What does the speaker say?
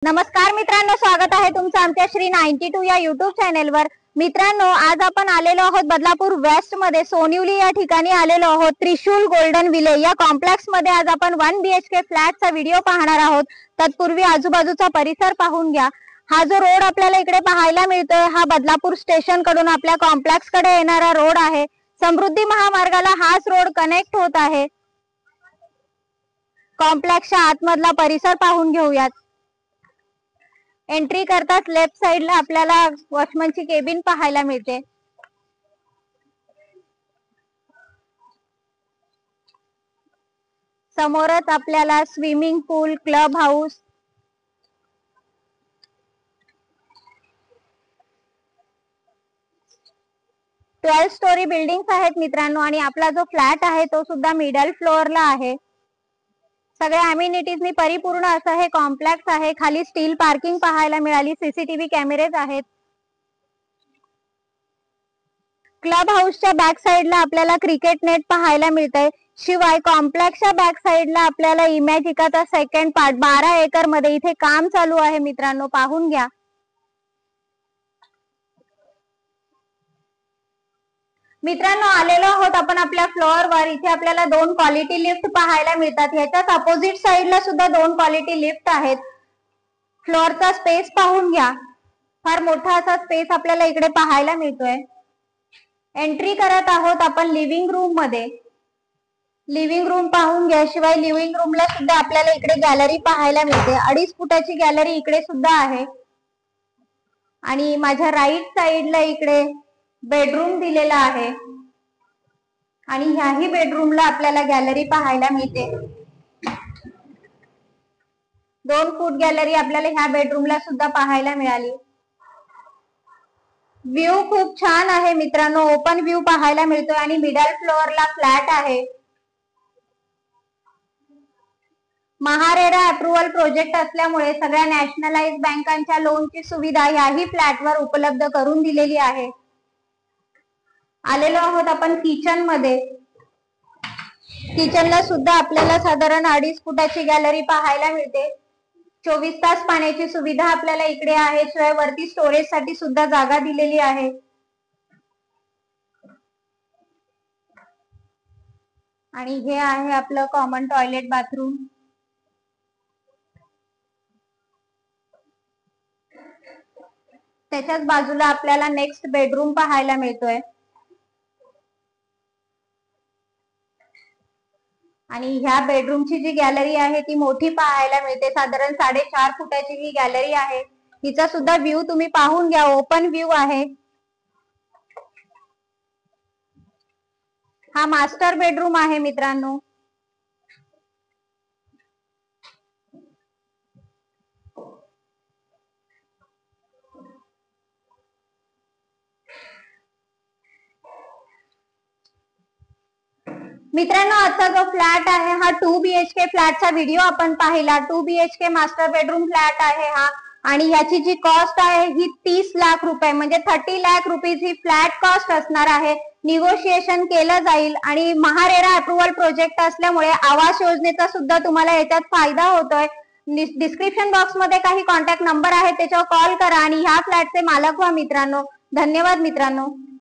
नमस्कार मित्रांनो, स्वागत आहे तुमचं आमच्या श्री 92 या युट्यूब चॅनेलवर। मित्रांनो, आज आपण आलेलो आहोत बदलापूर वेस्ट मध्ये सोनिवली या ठिकाणी आलेलो आहोत। त्रिशूल गोल्डन विलेज या कॉम्प्लेक्स मध्ये आज आपण 1 BHK फ्लॅटचा व्हिडिओ पाहणार आहोत। तत्पूर्वी आजूबाजूचा परिसर पाहून घ्या। हा जो रोड आपल्याला इकडे पाहायला मिळतोय हा बदलापूर स्टेशन कडून आपल्या कॉम्प्लेक्स कडे येणारा रोड आहे। समृद्धी महामार्गाला हाच रोड कनेक्ट होत आहे। कॉम्प्लेक्सच्या आतमधला परिसर पाहून घेऊयात। एंट्री करताच लेफ्ट साइडला आपल्याला वॉचमनची केबिन पाहायला मिळते। समोरच आपल्याला swimming pool, club house, twelve storey buildings आहेत मित्रांनो। आणि आपला जो फ्लॅट आहे तो सुद्धा मिडल फ्लोअरला आहे। सगळ्या अम्युनिटीजनी परिपूर्ण असं हे कॉम्प्लेक्स आहे। खाली स्टील पार्किंग पाहायला मिळाली, सीसीटीव्ही कॅमेरेज आहेत। क्लब हाऊसच्या बॅक साइडला आपल्याला क्रिकेट नेट पाहायला मिळतंय। शिवाय कॉम्प्लेक्सच्या बॅक साइडला आपल्याला इमॅजिकाचा सेकंड पार्ट 12 एकर मध्ये इथे काम चालू आहे मित्रांनो, पाहून घ्या। मित्रांनो, आलेलो आहोत आपण आपल्या फ्लोअरवर। इथे आपल्याला 2 क्वालिटी लिफ्ट पाहायला मिळतात। ह्याच्याच अपोजिट साइडला सुद्धा 2 क्वालिटी लिफ्ट आहेत। फ्लोअरचा स्पेस पाहून घ्या, फार मोठा असा स्पेस आपल्याला इकडे पाहायला मिळतोय। एंट्री करत आहोत आपण लिव्हिंग रूम मध्ये। लिव्हिंग रूम पाहून घ्या। शिवाय लिव्हिंग रूमला सुद्धा आपल्याला इकडे गॅलरी पाहायला मिळते। 2.5 फुटाची गॅलरी इकडे सुद्धा आहे। आणि माझ्या राईट साइडला इकडे बेडरूम दिलेला आहे। आणि ह्याही बेडरूमला आपल्याला गॅलरी पाहायला मिळते। 2 फूट गॅलरी आपल्याला ह्या बेडरूमला सुद्धा पाहायला मिळाली। व्ह्यू खूप छान आहे मित्रांनो, ओपन व्ह्यू पाहायला मिळतोय आणि मिडल फ्लोअरला फ्लॅट आहे। महारेरा अप्रुव्हल प्रोजेक्ट असल्यामुळे सगळ्या नॅशनलाइज बँकांच्या लोनची सुविधा याही फ्लॅटवर उपलब्ध करून दिलेली आहे। आलेलो आहोत आपण किचन मध्ये। किचनला सुद्धा आपल्याला साधारण 2.5 फुटाची गॅलरी पाहायला मिळते। 24 तास पाण्याची सुविधा आपल्याला इकडे आहे। शिवाय वरती स्टोरेज साठी सुद्धा जागा दिलेली आहे। आणि हे आहे आपलं कॉमन टॉयलेट बाथरूम। त्याच्याच बाजूला आपल्याला नेक्स्ट बेडरूम पाहायला मिळतोय। आणि ह्या बेडरूमची जी गॅलरी आहे ती मोठी पाहायला मिळते। साधारण 4.5 फुटाची ही गॅलरी आहे। हिचा सुद्धा व्ह्यू तुम्ही पाहून घ्या, ओपन व्ह्यू आहे। हा मास्टर बेडरूम आहे मित्रांनो। मित्रांनो, आजचा जो फ्लॅट आहे हा 2 BHK फ्लॅटचा व्हिडिओ आपण पाहिला। 2 BHK मास्टर बेडरूम फ्लॅट आहे हा। आणि ह्याची जी कॉस्ट आहे ही 30 लाख रुपये म्हणजे 30 लाख रुपीज ही फ्लॅट कॉस्ट असणार आहे। निगोशिएशन केलं जाईल। आणि महारेरा अप्रुव्हल प्रोजेक्ट असल्यामुळे आवास योजनेचा सुद्धा तुम्हाला याच्यात फायदा होतोय। डिस्क्रिप्शन बॉक्स मध्ये काही कॉन्टॅक्ट नंबर आहे, त्याच्यावर कॉल करा आणि ह्या फ्लॅटचे मालक व्हा मित्रांनो। धन्यवाद मित्रांनो।